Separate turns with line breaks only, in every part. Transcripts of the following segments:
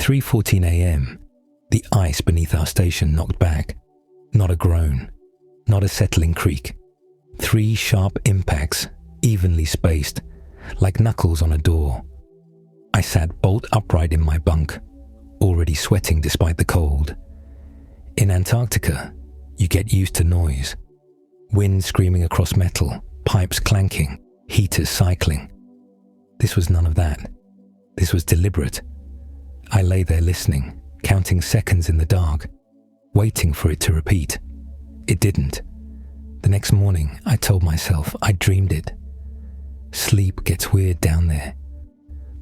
3:14 a.m., the ice beneath our station knocked back. Not a groan, not a settling creak. 3 sharp impacts, evenly spaced, like knuckles on a door. I sat bolt upright in my bunk, already sweating despite the cold. In Antarctica, you get used to noise. Wind screaming across metal, pipes clanking, heaters cycling. This was none of that. This was deliberate. I lay there listening, counting seconds in the dark, waiting for it to repeat. It didn't. The next morning, I told myself I dreamed it. Sleep gets weird down there.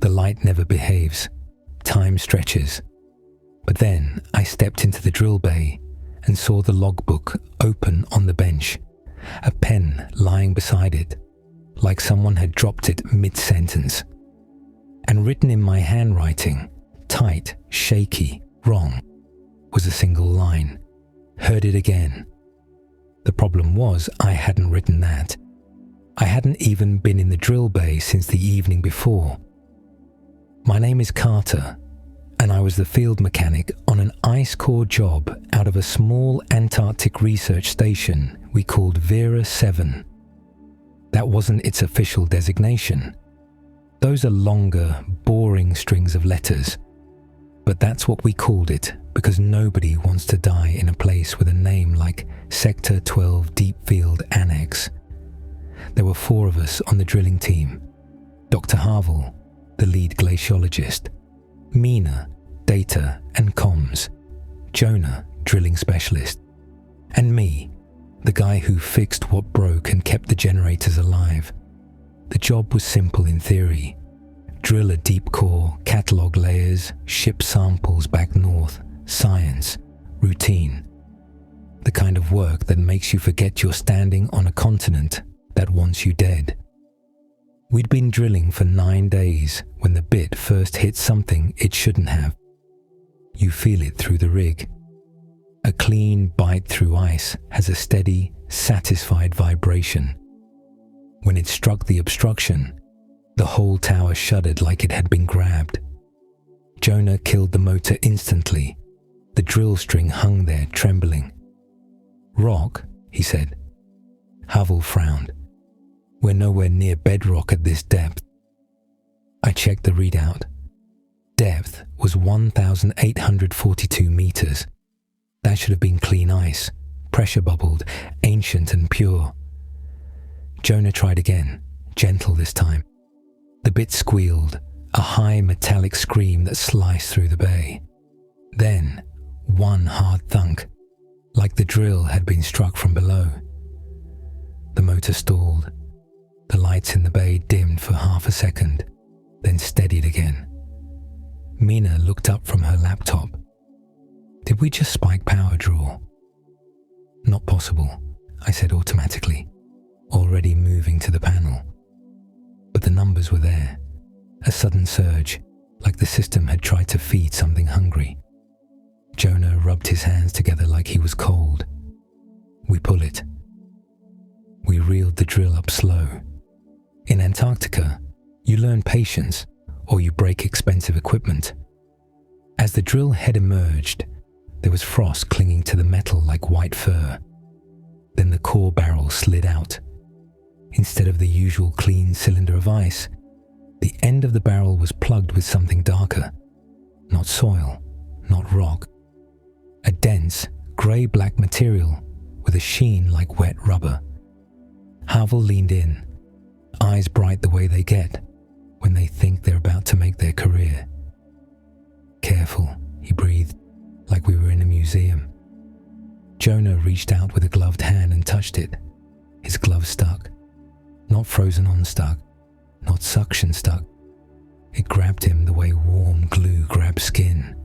The light never behaves. Time stretches. But then I stepped into the drill bay and saw the logbook open on the bench, a pen lying beside it, like someone had dropped it mid-sentence. And written in my handwriting, tight, shaky, wrong, was a single line. Heard it again. The problem was I hadn't written that. I hadn't even been in the drill bay since the evening before. My name is Carter, and I was the field mechanic on an ice core job out of a small Antarctic research station we called Vera 7. That wasn't its official designation. Those are longer, boring strings of letters. But that's what we called it because nobody wants to die in a place with a name like Sector 12 Deep Field Annex. There were 4 of us on the drilling team. Dr. Harville, the lead glaciologist, Mina, data and comms, Jonah, drilling specialist, and me, the guy who fixed what broke and kept the generators alive. The job was simple in theory. Drill a deep core, catalogue layers, ship samples back north, science, routine. The kind of work that makes you forget you're standing on a continent that wants you dead. We'd been drilling for 9 days when the bit first hit something it shouldn't have. You feel it through the rig. A clean bite through ice has a steady, satisfied vibration. When it struck the obstruction, the whole tower shuddered like it had been grabbed. Jonah killed the motor instantly. The drill string hung there trembling. "Rock," he said. Havel frowned. "We're nowhere near bedrock at this depth." I checked the readout. Depth was 1,842 meters. That should have been clean ice, pressure bubbled, ancient and pure. Jonah tried again, gentle this time. The bit squealed, a high metallic scream that sliced through the bay. Then, one hard thunk, like the drill had been struck from below. The motor stalled. The lights in the bay dimmed for half a second, then steadied again. Mina looked up from her laptop. Did we just spike power draw? Not possible, I said automatically, already moving to the panel. But the numbers were there. A sudden surge, like the system had tried to feed something hungry. Jonah rubbed his hands together like he was cold. We pull it. We reeled the drill up slow. In Antarctica, you learn patience or you break expensive equipment. As the drill head emerged, there was frost clinging to the metal like white fur. Then the core barrel slid out. Instead of the usual clean cylinder of ice, the end of the barrel was plugged with something darker. Not soil, not rock. A dense, grey-black material with a sheen like wet rubber. Havel leaned in, eyes bright the way they get when they think they're about to make their career. "Careful," he breathed, like we were in a museum. Jonah reached out with a gloved hand and touched it. His glove stuck. Not frozen on stuck, not suction stuck. It grabbed him the way warm glue grabs skin.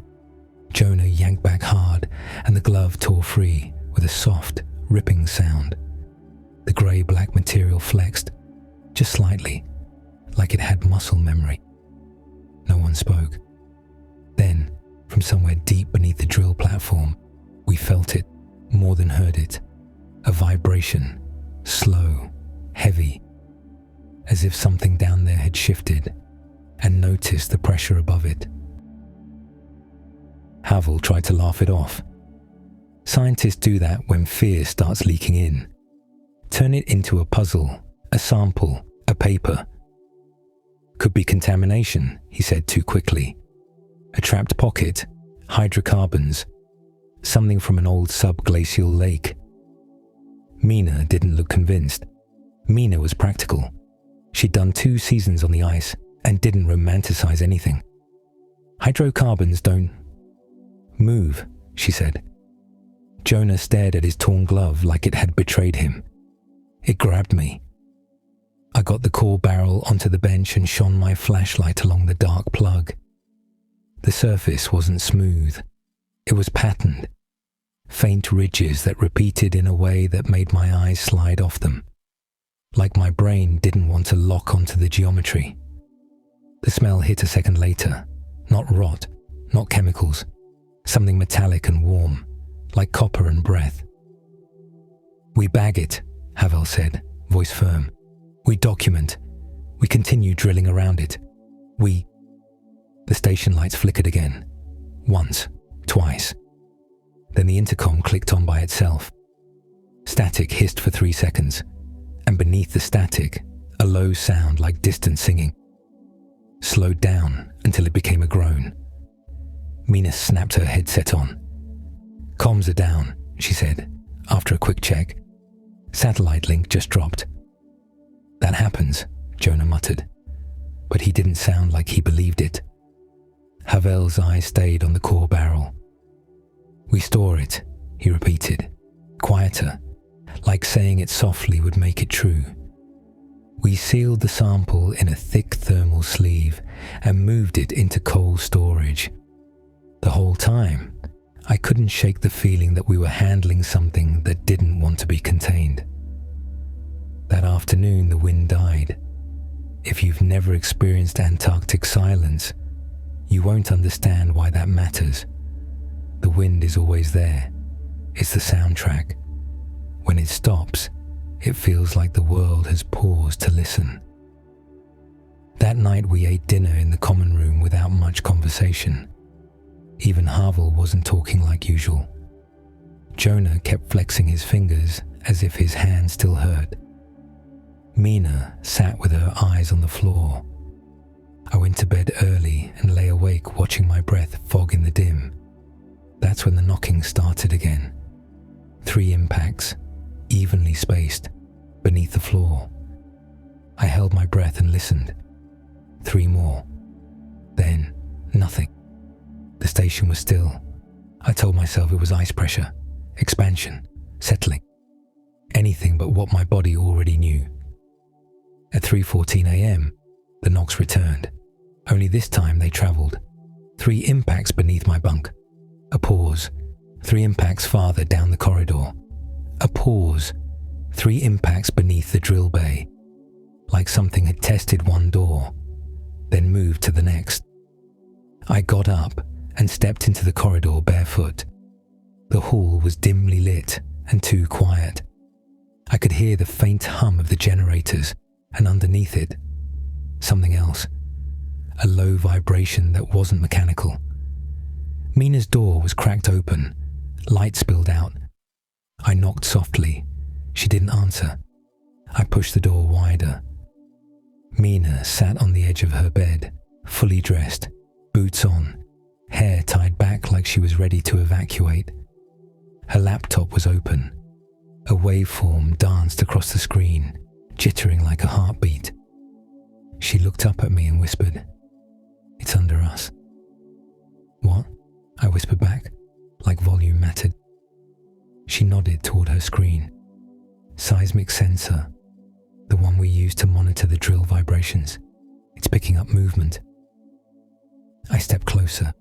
Jonah yanked back hard, and the glove tore free with a soft, ripping sound. The grey-black material flexed, just slightly, like it had muscle memory. No one spoke. Then, from somewhere deep beneath the drill platform, we felt it, more than heard it. A vibration, slow, heavy, as if something down there had shifted and noticed the pressure above it. Havel tried to laugh it off. Scientists do that when fear starts leaking in. Turn it into a puzzle, a sample, a paper. Could be contamination, he said too quickly. A trapped pocket, hydrocarbons, something from an old subglacial lake. Mina didn't look convinced. Mina was practical. She'd done 2 seasons on the ice and didn't romanticize anything. Hydrocarbons don't move, she said. Jonah stared at his torn glove like it had betrayed him. It grabbed me. I got the core barrel onto the bench and shone my flashlight along the dark plug. The surface wasn't smooth. It was patterned. Faint ridges that repeated in a way that made my eyes slide off them. Like my brain didn't want to lock onto the geometry. The smell hit a second later. Not rot, not chemicals. Something metallic and warm, like copper and breath. We bag it, Havel said, voice firm. We document. We continue drilling around it. The station lights flickered again. Once, twice. Then the intercom clicked on by itself. Static hissed for 3 seconds, and beneath the static, a low sound like distant singing. Slowed down until it became a groan. Mina snapped her headset on. Comms are down, she said, after a quick check. Satellite link just dropped. That happens, Jonah muttered, but he didn't sound like he believed it. Havel's eyes stayed on the core barrel. We store it, he repeated, quieter, like saying it softly would make it true. We sealed the sample in a thick thermal sleeve and moved it into cold storage. The whole time, I couldn't shake the feeling that we were handling something that didn't want to be contained. That afternoon, the wind died. If you've never experienced Antarctic silence, you won't understand why that matters. The wind is always there. It's the soundtrack. When it stops, it feels like the world has paused to listen. That night we ate dinner in the common room without much conversation. Even Havel wasn't talking like usual. Jonah kept flexing his fingers as if his hand still hurt. Mina sat with her eyes on the floor. I went to bed early and lay awake watching my breath fog in the dim. That's when the knocking started again. 3 impacts, evenly spaced, beneath the floor. I held my breath and listened. 3 more. Then, nothing. The station was still. I told myself it was ice pressure, expansion, settling. Anything but what my body already knew. At 3:14 a.m., the knocks returned. Only this time they travelled. 3 impacts beneath my bunk. A pause. 3 impacts farther down the corridor. A pause. 3 impacts beneath the drill bay. Like something had tested one door, then moved to the next. I got up and stepped into the corridor barefoot. The hall was dimly lit and too quiet. I could hear the faint hum of the generators, and underneath it, something else. A low vibration that wasn't mechanical. Mina's door was cracked open. Light spilled out. I knocked softly. She didn't answer. I pushed the door wider. Mina sat on the edge of her bed, fully dressed, boots on, hair tied back like she was ready to evacuate. Her laptop was open. A waveform danced across the screen, jittering like a heartbeat. She looked up at me and whispered, "It's under us." "What?" I whispered back, like volume mattered. She nodded toward her screen. "Seismic sensor, the one we use to monitor the drill vibrations. It's picking up movement." I stepped closer.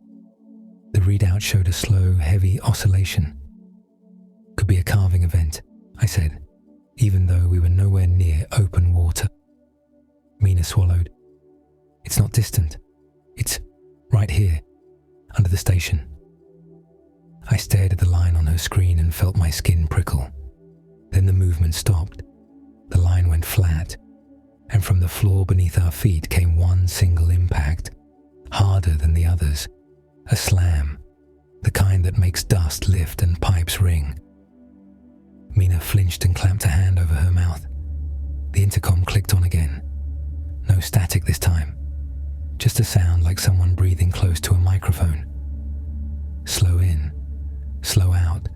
The readout showed a slow, heavy oscillation. "Could be a calving event," I said, even though we were nowhere near open water. Mina swallowed. "It's not distant. It's right here, under the station." I stared at the line on her screen and felt my skin prickle. Then the movement stopped. The line went flat, and from the floor beneath our feet came one single impact, harder than the others. A slam. the kind that makes dust lift and pipes ring. Mina flinched and clamped a hand over her mouth. The intercom clicked on again. No static this time, just a sound like someone breathing close to a microphone. Slow in, slow out.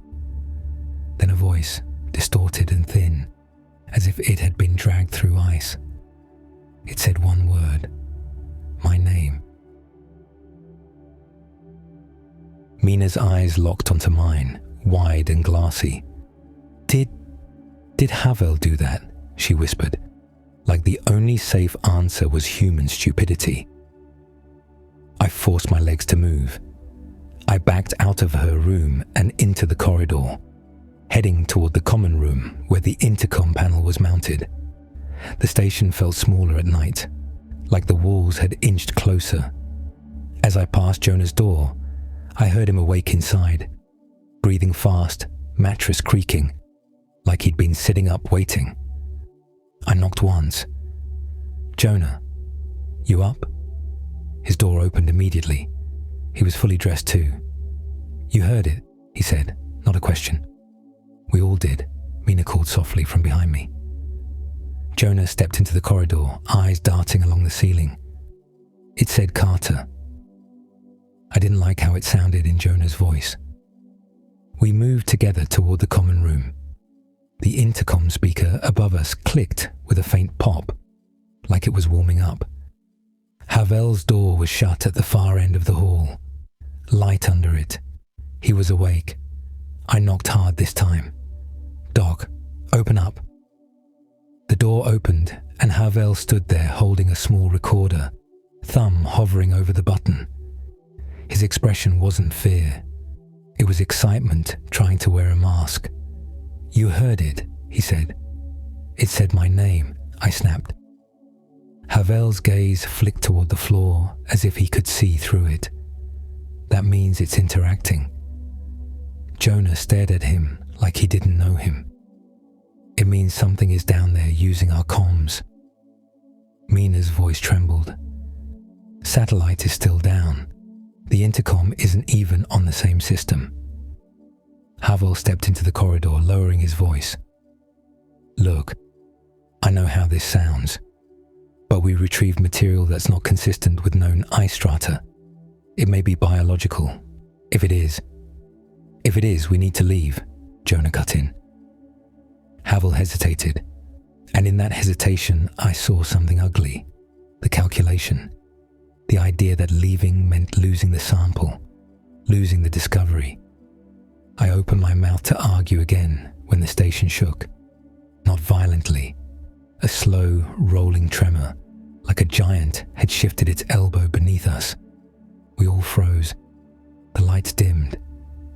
Then a voice, distorted and thin, as if it had been dragged through ice. It said one word, my name. Mina's eyes locked onto mine, wide and glassy. Did Havel do that? She whispered, like the only safe answer was human stupidity. I forced my legs to move. I backed out of her room and into the corridor, heading toward the common room where the intercom panel was mounted. The station felt smaller at night, like the walls had inched closer. As I passed Jonah's door, I heard him awake inside, breathing fast, mattress creaking, like he'd been sitting up waiting. I knocked once. Jonah, you up? His door opened immediately. He was fully dressed too. You heard it, he said, not a question. We all did, Mina called softly from behind me. Jonah stepped into the corridor, eyes darting along the ceiling. It said Carter. I didn't like how it sounded in Jonah's voice. We moved together toward the common room. The intercom speaker above us clicked with a faint pop, like it was warming up. Havel's door was shut at the far end of the hall. Light under it. He was awake. I knocked hard this time. Doc, open up. The door opened and Havel stood there holding a small recorder, thumb hovering over the button. His expression wasn't fear. It was excitement trying to wear a mask. You heard it, he said. It said my name, I snapped. Havel's gaze flicked toward the floor as if he could see through it. That means it's interacting. Jonah stared at him like he didn't know him. It means something is down there using our comms. Mina's voice trembled. Satellite is still down. The intercom isn't even on the same system. Havel stepped into the corridor, lowering his voice. Look, I know how this sounds, but we retrieved material that's not consistent with known ice strata. It may be biological. If it is, we need to leave, Jonah cut in. Havel hesitated, and in that hesitation I saw something ugly. The calculation. The idea that leaving meant losing the sample, losing the discovery. I opened my mouth to argue again when the station shook. Not violently. A slow, rolling tremor, like a giant had shifted its elbow beneath us. We all froze. The lights dimmed.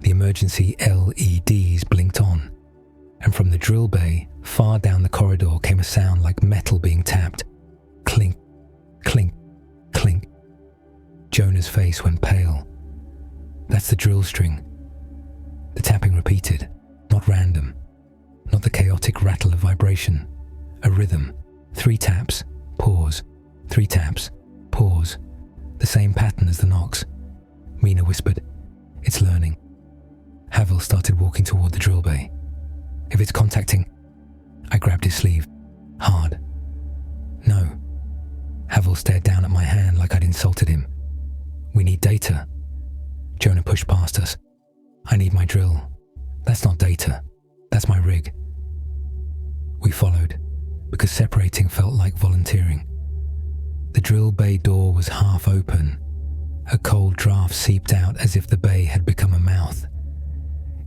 The emergency LEDs blinked on. And from the drill bay, far down the corridor came a sound like metal being tapped. Clink, clink, clink. Jonah's face went pale. That's the drill string. The tapping repeated, not random, not the chaotic rattle of vibration. A rhythm. 3 taps, pause. 3 taps, pause. The same pattern as the knocks. Mina whispered, it's learning. Havel started walking toward the drill bay. If it's contacting... I grabbed his sleeve. Hard. No. Havel stared down at my hand like I'd insulted him. We need data. Jonah pushed past us. I need my drill. That's not data. That's my rig. We followed, because separating felt like volunteering. The drill bay door was half open. A cold draft seeped out as if the bay had become a mouth.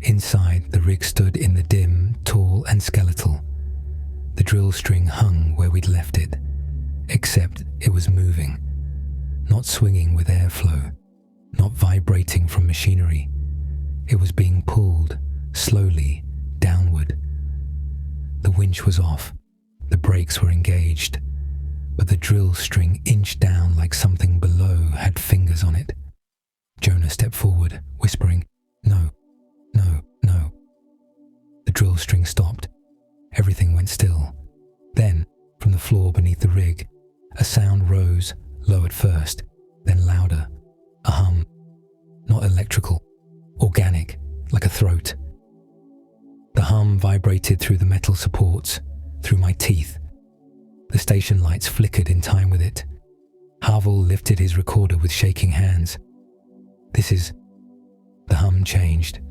Inside, the rig stood in the dim, tall and skeletal. The drill string hung where we'd left it, except it was moving, not swinging with airflow, not vibrating from machinery. It was being pulled, slowly, downward. The winch was off, the brakes were engaged, but the drill string inched down like something below had fingers on it. Jonah stepped forward, whispering, "No, no, no." The drill string stopped. Everything went still. Then, from the floor beneath the rig, a sound rose, low at first, then louder. A hum. Not electrical, organic, like a throat. The hum vibrated through the metal supports, through my teeth. The station lights flickered in time with it. Havel lifted his recorder with shaking hands. The hum changed.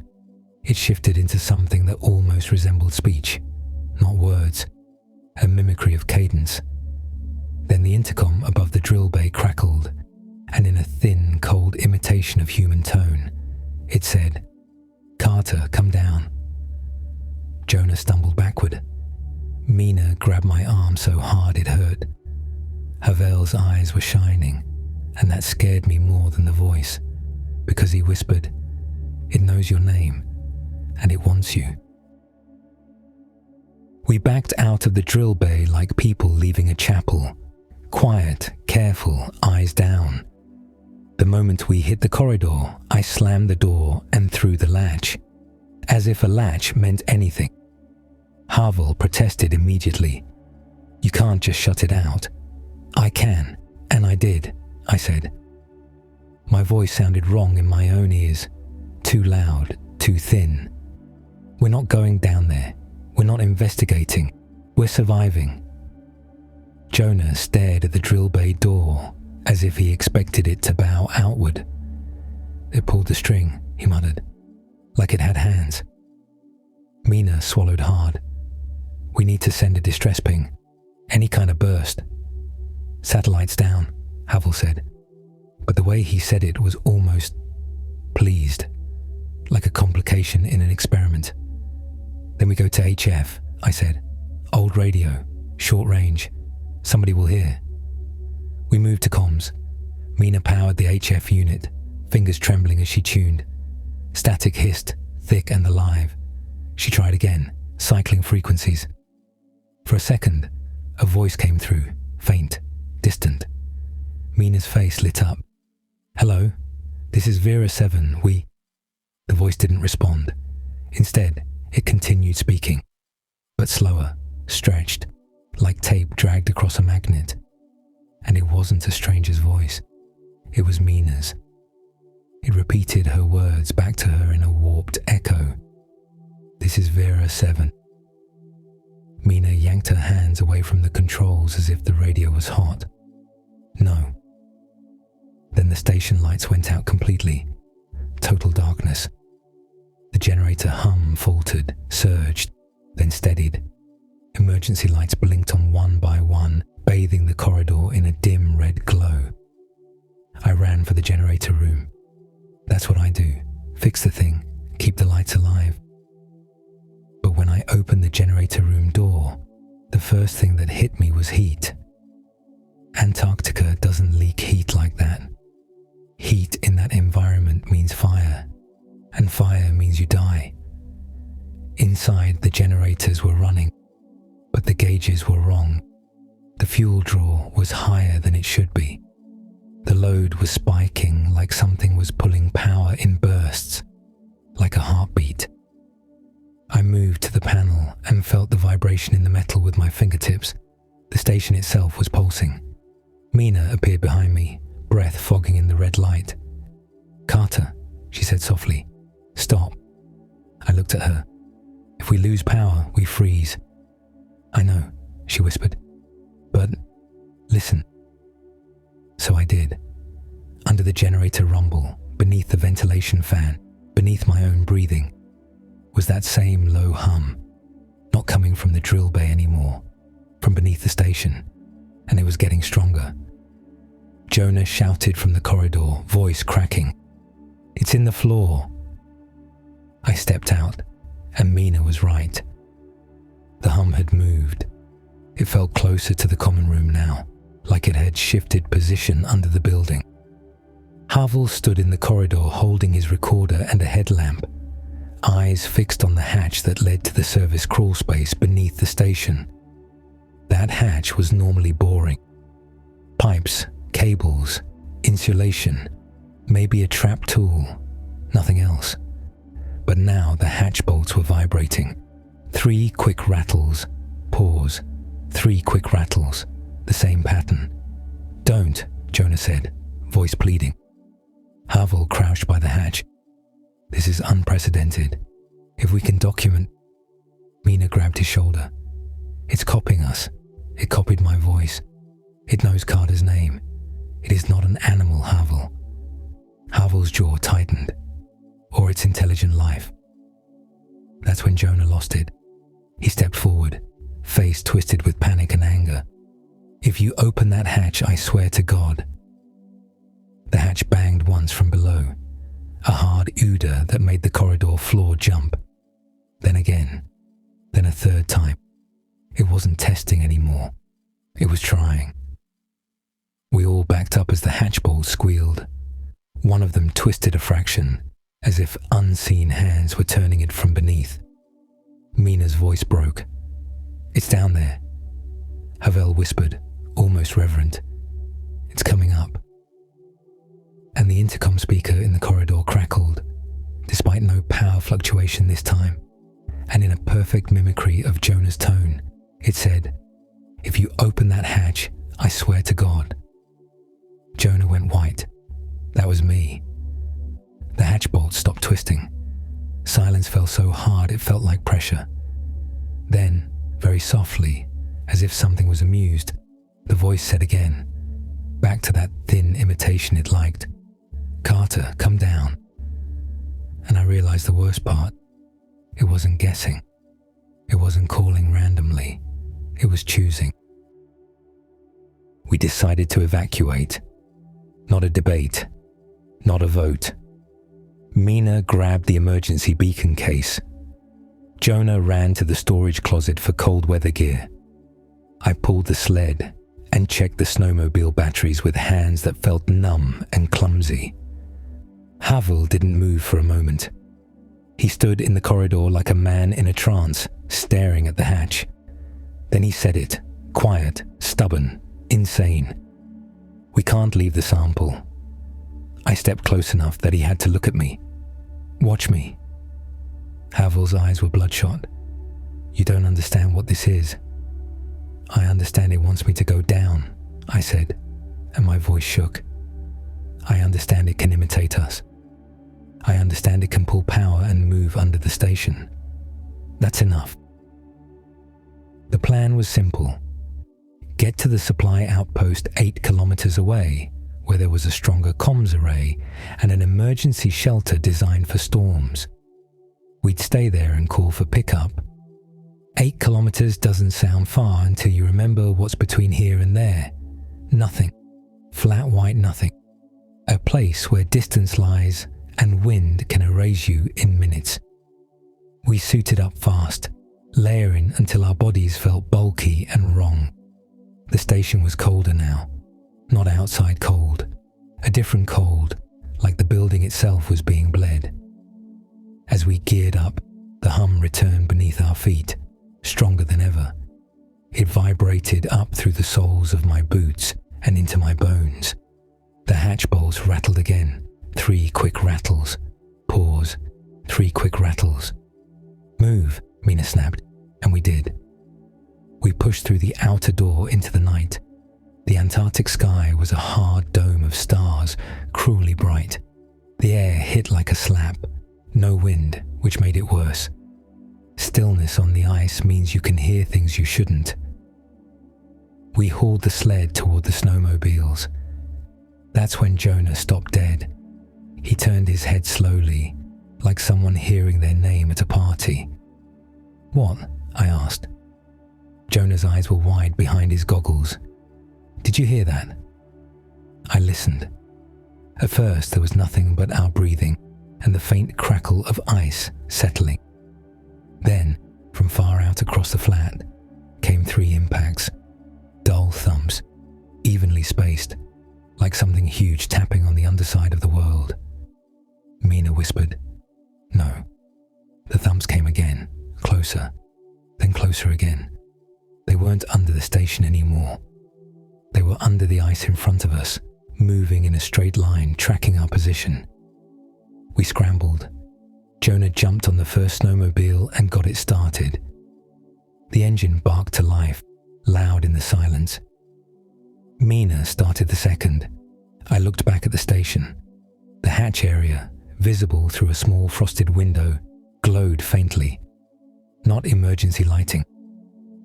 It shifted into something that almost resembled speech, not words, a mimicry of cadence. Then the intercom above the drill bay crackled, and in a thin, cold imitation of human tone, it said, "Carter, come down." Jonah stumbled backward. Mina grabbed my arm so hard it hurt. Havel's eyes were shining, and that scared me more than the voice, because he whispered, "It knows your name, and it wants you." We backed out of the drill bay like people leaving a chapel, quiet, careful, eyes down. The moment we hit the corridor, I slammed the door and threw the latch, as if a latch meant anything. Havel protested immediately. "You can't just shut it out." "I can, and I did," I said. My voice sounded wrong in my own ears, too loud, too thin. "We're not going down there. We're not investigating. We're surviving." Jonah stared at the drill bay door, as if he expected it to bow outward. "It pulled the string," he muttered, "like it had hands." Mina swallowed hard. "We need to send a distress ping. Any kind of burst." "Satellites down," Havel said. But the way he said it was almost pleased, like a complication in an experiment. "Then we go to HF," I said. "Old radio, short range. Somebody will hear." We moved to comms. Mina powered the HF unit, fingers trembling as she tuned. Static hissed, thick and alive. She tried again, cycling frequencies. For a second, a voice came through, faint, distant. Mina's face lit up. "Hello, this is Vera 7, we..." The voice didn't respond. Instead, it continued speaking, but slower, stretched, like tape dragged across a magnet. And it wasn't a stranger's voice. It was Mina's. It repeated her words back to her in a warped echo. "This is Vera 7. Mina yanked her hands away from the controls as if the radio was hot. "No." Then the station lights went out completely. Total darkness. The generator hum faltered, surged, then steadied. Emergency lights blinked on one by one, bathing the corridor in a dim red glow. I ran for the generator room. That's what I do. Fix the thing, keep the lights alive. But when I opened the generator room door, the first thing that hit me was heat. Antarctica doesn't leak heat like that. Heat in that environment means fire, and fire means you die. Inside, the generators were running, but the gauges were wrong. The fuel draw was higher than it should be. The load was spiking like something was pulling power in bursts, like a heartbeat. I moved to the panel and felt the vibration in the metal with my fingertips. The station itself was pulsing. Mina appeared behind me, breath fogging in the red light. "Carter," she said softly. "Stop." I looked at her. "If we lose power, we freeze." "I know," she whispered. "But listen." So I did. Under the generator rumble, beneath the ventilation fan, beneath my own breathing, was that same low hum, not coming from the drill bay anymore, from beneath the station, and it was getting stronger. Jonah shouted from the corridor, voice cracking, "It's in the floor." I stepped out, and Mina was right. The hum had moved. It felt closer to the common room now, like it had shifted position under the building. Havel stood in the corridor holding his recorder and a headlamp, eyes fixed on the hatch that led to the service crawl space beneath the station. That hatch was normally boring. Pipes, cables, insulation, maybe a trap tool, nothing else. But now the hatch bolts were vibrating. 3 quick rattles, pause, 3 quick rattles, the same pattern. "Don't," Jonah said, voice pleading. Havel crouched by the hatch. This is unprecedented. If we can document... Mina grabbed his shoulder. It's copying us. It copied my voice. It knows Carter's name. It is not an animal, Havel. Havel's jaw tightened. Or it's intelligent life. That's when Jonah lost it. He stepped forward, face twisted with panic and anger. If you open that hatch, I swear to God. The hatch banged once from below, a hard odor that made the corridor floor jump. Then again, then a third time. It wasn't testing anymore. It was trying. We all backed up as the hatch bolts squealed. One of them twisted a fraction, as if unseen hands were turning it from beneath. Mina's voice broke. It's down there. Havel whispered, almost reverent. It's coming up. And the intercom speaker in the corridor crackled, despite no power fluctuation this time, and in a perfect mimicry of Jonah's tone, it said, "If you open that hatch, I swear to God." Jonah went white. That was me. The hatch bolt stopped twisting. Silence fell so hard it felt like pressure. Then, very softly, as if something was amused, the voice said again, back to that thin imitation it liked, "Carter, come down." And I realized the worst part. It wasn't guessing. It wasn't calling randomly. It was choosing. We decided to evacuate. Not a debate. Not a vote. Mina grabbed the emergency beacon case. Jonah ran to the storage closet for cold weather gear. I pulled the sled and checked the snowmobile batteries with hands that felt numb and clumsy. Havel didn't move for a moment. He stood in the corridor like a man in a trance, staring at the hatch. Then he said it, quiet, stubborn, insane. "We can't leave the sample." I stepped close enough that he had to look at me. "Watch me." Havel's eyes were bloodshot. "You don't understand what this is." "I understand it wants me to go down," I said, and my voice shook. "I understand it can imitate us. I understand it can pull power and move under the station. That's enough." The plan was simple. Get to the supply outpost 8 kilometers away, where there was a stronger comms array and an emergency shelter designed for storms. We'd stay there and call for pickup. 8 kilometers doesn't sound far until you remember what's between here and there. Nothing. Flat white nothing. A place where distance lies and wind can erase you in minutes. We suited up fast, layering until our bodies felt bulky and wrong. The station was colder now. Not outside cold. A different cold, like the building itself was being bled. As we geared up, the hum returned beneath our feet, stronger than ever. It vibrated up through the soles of my boots and into my bones. The hatch bolts rattled again. 3 quick rattles. Pause. 3 quick rattles. "Move," Mina snapped, and we did. We pushed through the outer door into the night. The Antarctic sky was a hard dome of stars, cruelly bright. The air hit like a slap. No wind, which made it worse. Stillness on the ice means you can hear things you shouldn't. We hauled the sled toward the snowmobiles. That's when Jonah stopped dead. He turned his head slowly, like someone hearing their name at a party. "What?" I asked. Jonah's eyes were wide behind his goggles. "Did you hear that?" I listened. At first there was nothing but our breathing and the faint crackle of ice settling. Then, from far out across the flat, came 3 impacts. Dull thumps, evenly spaced, like something huge tapping on the underside of the world. Mina whispered, "No." The thumps came again, closer, then closer again. They weren't under the station anymore. They were under the ice in front of us, moving in a straight line, tracking our position. We scrambled. Jonah jumped on the first snowmobile and got it started. The engine barked to life, loud in the silence. Mina started the second. I looked back at the station. The hatch area, visible through a small frosted window, glowed faintly. Not emergency lighting.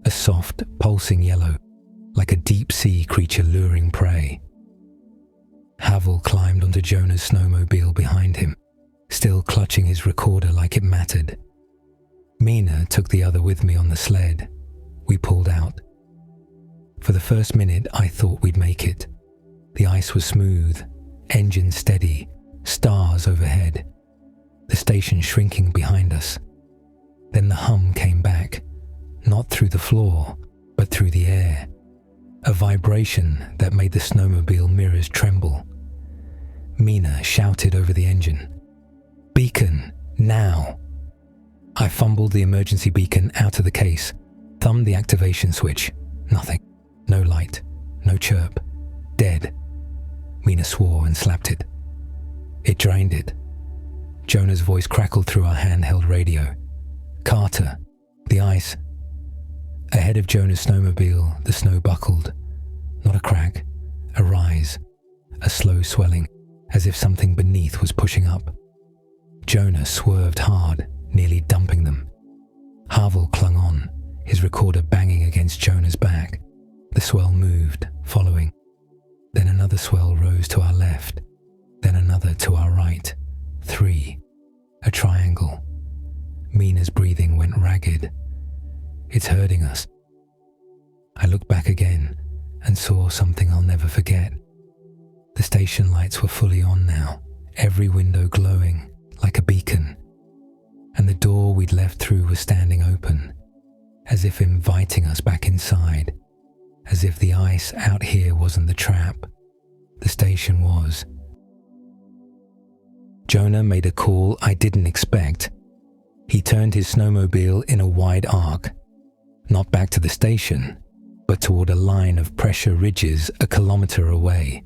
A soft, pulsing yellow, like a deep-sea creature luring prey. Havel climbed onto Jonah's snowmobile behind him, still clutching his recorder like it mattered. Mina took the other with me on the sled. We pulled out. For the first minute, I thought we'd make it. The ice was smooth, engine steady, stars overhead, the station shrinking behind us. Then the hum came back, not through the floor, but through the air. A vibration that made the snowmobile mirrors tremble. Mina shouted over the engine, "Beacon, now!" I fumbled the emergency beacon out of the case, thumbed the activation switch. Nothing. No light. No chirp. Dead. Mina swore and slapped it. It drained it. Jonah's voice crackled through our handheld radio. "Carter, the ice." Ahead of Jonah's snowmobile, the snow buckled. Not a crack, a rise, a slow swelling, as if something beneath was pushing up. Jonah swerved hard, nearly dumping them. Havel clung on, his recorder banging against Jonah's back. The swell moved, following. Then another swell rose to our left, then another to our right. 3. A triangle. Mina's breathing went ragged. "It's hurting us." I looked back again and saw something I'll never forget. The station lights were fully on now, every window glowing like a beacon. And the door we'd left through was standing open, as if inviting us back inside, as if the ice out here wasn't the trap. The station was. Jonah made a call I didn't expect. He turned his snowmobile in a wide arc, not back to the station, but toward a line of pressure ridges a kilometer away.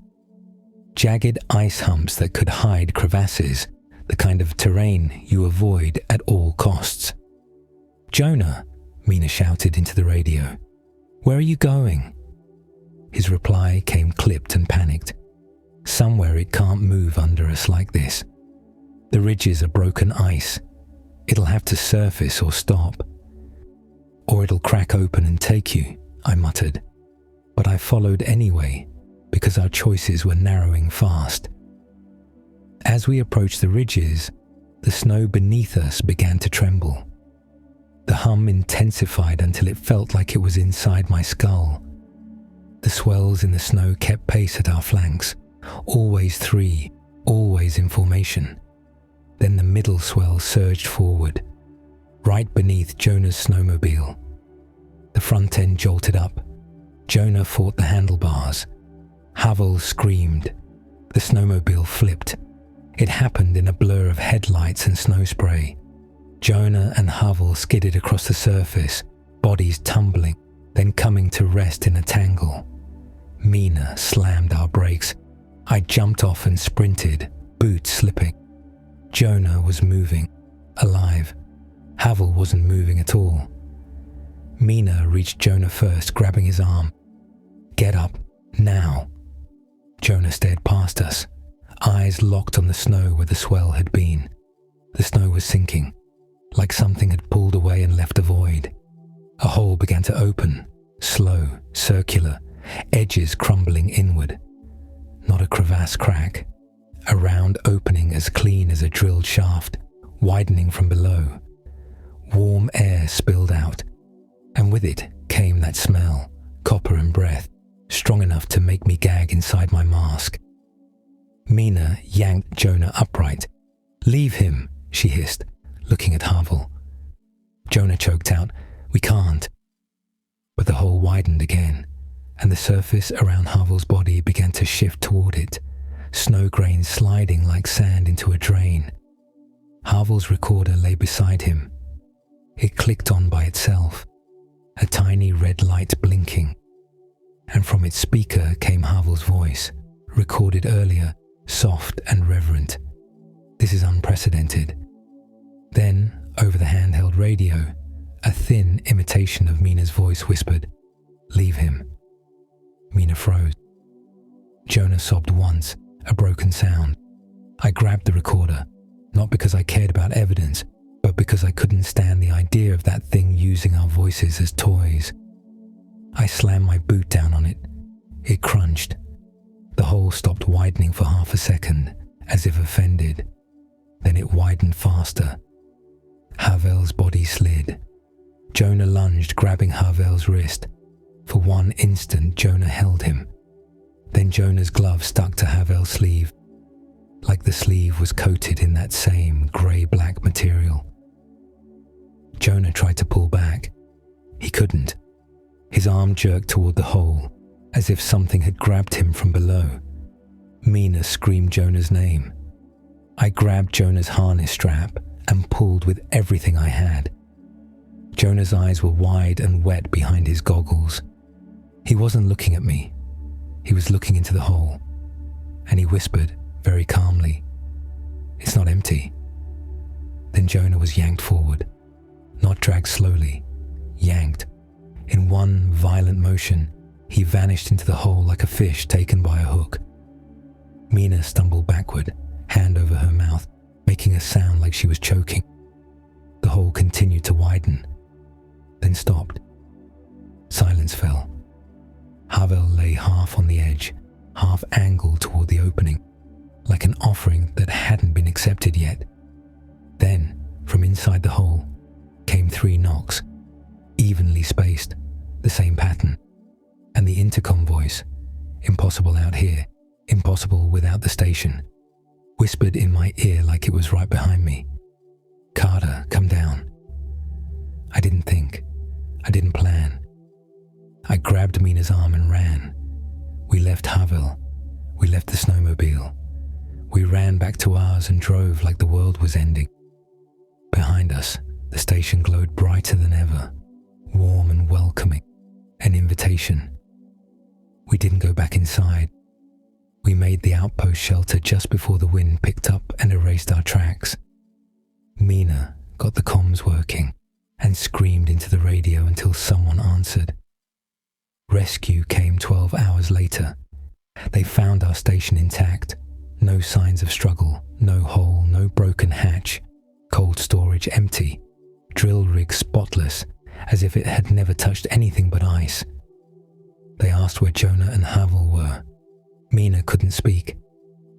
Jagged ice humps that could hide crevasses, the kind of terrain you avoid at all costs. "Jonah," Mina shouted into the radio, "where are you going?" His reply came clipped and panicked. "Somewhere it can't move under us like this. The ridges are broken ice. It'll have to surface or stop. Or it'll crack open and take you," I muttered. But I followed anyway, because our choices were narrowing fast. As we approached the ridges, the snow beneath us began to tremble. The hum intensified until it felt like it was inside my skull. The swells in the snow kept pace at our flanks, always 3, always in formation. Then the middle swell surged forward, right beneath Jonah's snowmobile. The front end jolted up. Jonah fought the handlebars. Havel screamed. The snowmobile flipped. It happened in a blur of headlights and snow spray. Jonah and Havel skidded across the surface, bodies tumbling, then coming to rest in a tangle. Mina slammed our brakes. I jumped off and sprinted, boots slipping. Jonah was moving, alive. Havel wasn't moving at all. Mina reached Jonah first, grabbing his arm. "Get up, now." Jonah stared past us, eyes locked on the snow where the swell had been. The snow was sinking, like something had pulled away and left a void. A hole began to open, slow, circular, edges crumbling inward. Not a crevasse crack, a round opening as clean as a drilled shaft, widening from below. Warm air spilled out, and with it came that smell, copper and breath, strong enough to make me gag inside my mask. Mina yanked Jonah upright. "Leave him," she hissed, looking at Havel. Jonah choked out, "We can't." But the hole widened again, and the surface around Havel's body began to shift toward it, snow grains sliding like sand into a drain. Havel's recorder lay beside him. It clicked on by itself, a tiny red light blinking, and from its speaker came Havel's voice, recorded earlier, soft and reverent. "This is unprecedented." Then, over the handheld radio, a thin imitation of Mina's voice whispered, "Leave him." Mina froze. Jonah sobbed once, a broken sound. I grabbed the recorder. Not because I cared about evidence, but because I couldn't stand the idea of that thing using our voices as toys. I slammed my boot down on it. It crunched. The hole stopped widening for half a second, as if offended. Then it widened faster. Havel's body slid. Jonah lunged, grabbing Havel's wrist. For one instant, Jonah held him. Then Jonah's glove stuck to Havel's sleeve, like the sleeve was coated in that same grey-black material. Jonah tried to pull back. He couldn't. His arm jerked toward the hole, as if something had grabbed him from below. Mina screamed Jonah's name. I grabbed Jonah's harness strap and pulled with everything I had. Jonah's eyes were wide and wet behind his goggles. He wasn't looking at me. He was looking into the hole, and he whispered very calmly, "It's not empty." Then Jonah was yanked forward, not dragged slowly, yanked. In one violent motion, he vanished into the hole like a fish taken by a hook. Mina stumbled backward, hand over her mouth, making a sound like she was choking. The hole continued to widen, then stopped. Silence fell. Havel lay half on the edge, half angled toward the opening, like an offering that hadn't been accepted yet. Then, from inside the hole, came 3 knocks, evenly spaced, the same pattern, and the intercom voice, impossible out here, impossible without the station, whispered in my ear like it was right behind me. "Carter, come down." I didn't think. I didn't plan. I grabbed Mina's arm and ran. We left Havel. We left the snowmobile. We ran back to ours and drove like the world was ending. Behind us, the station glowed brighter than ever, warm and welcoming, an invitation. We didn't go back inside. We made the outpost shelter just before the wind picked up and erased our tracks. Mina got the comms working and screamed into the radio until someone answered. Rescue came 12 hours later. They found our station intact. No signs of struggle, no hole, no broken hatch. Cold storage empty. Drill rig spotless, as if it had never touched anything but ice. They asked where Jonah and Havel were. Mina couldn't speak.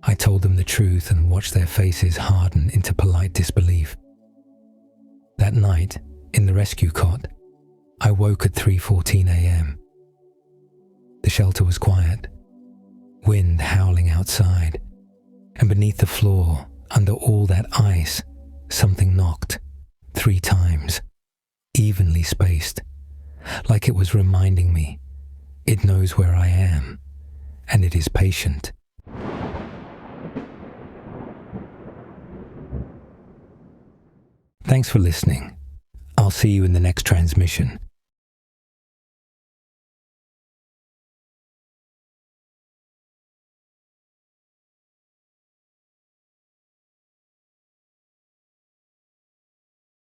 I told them the truth and watched their faces harden into polite disbelief. That night, in the rescue cot, I woke at 3:14 a.m. The shelter was quiet, wind howling outside, and beneath the floor, under all that ice, something knocked 3 times, evenly spaced, like it was reminding me it knows where I am, and it is patient. Thanks for listening. I'll see you in the next transmission.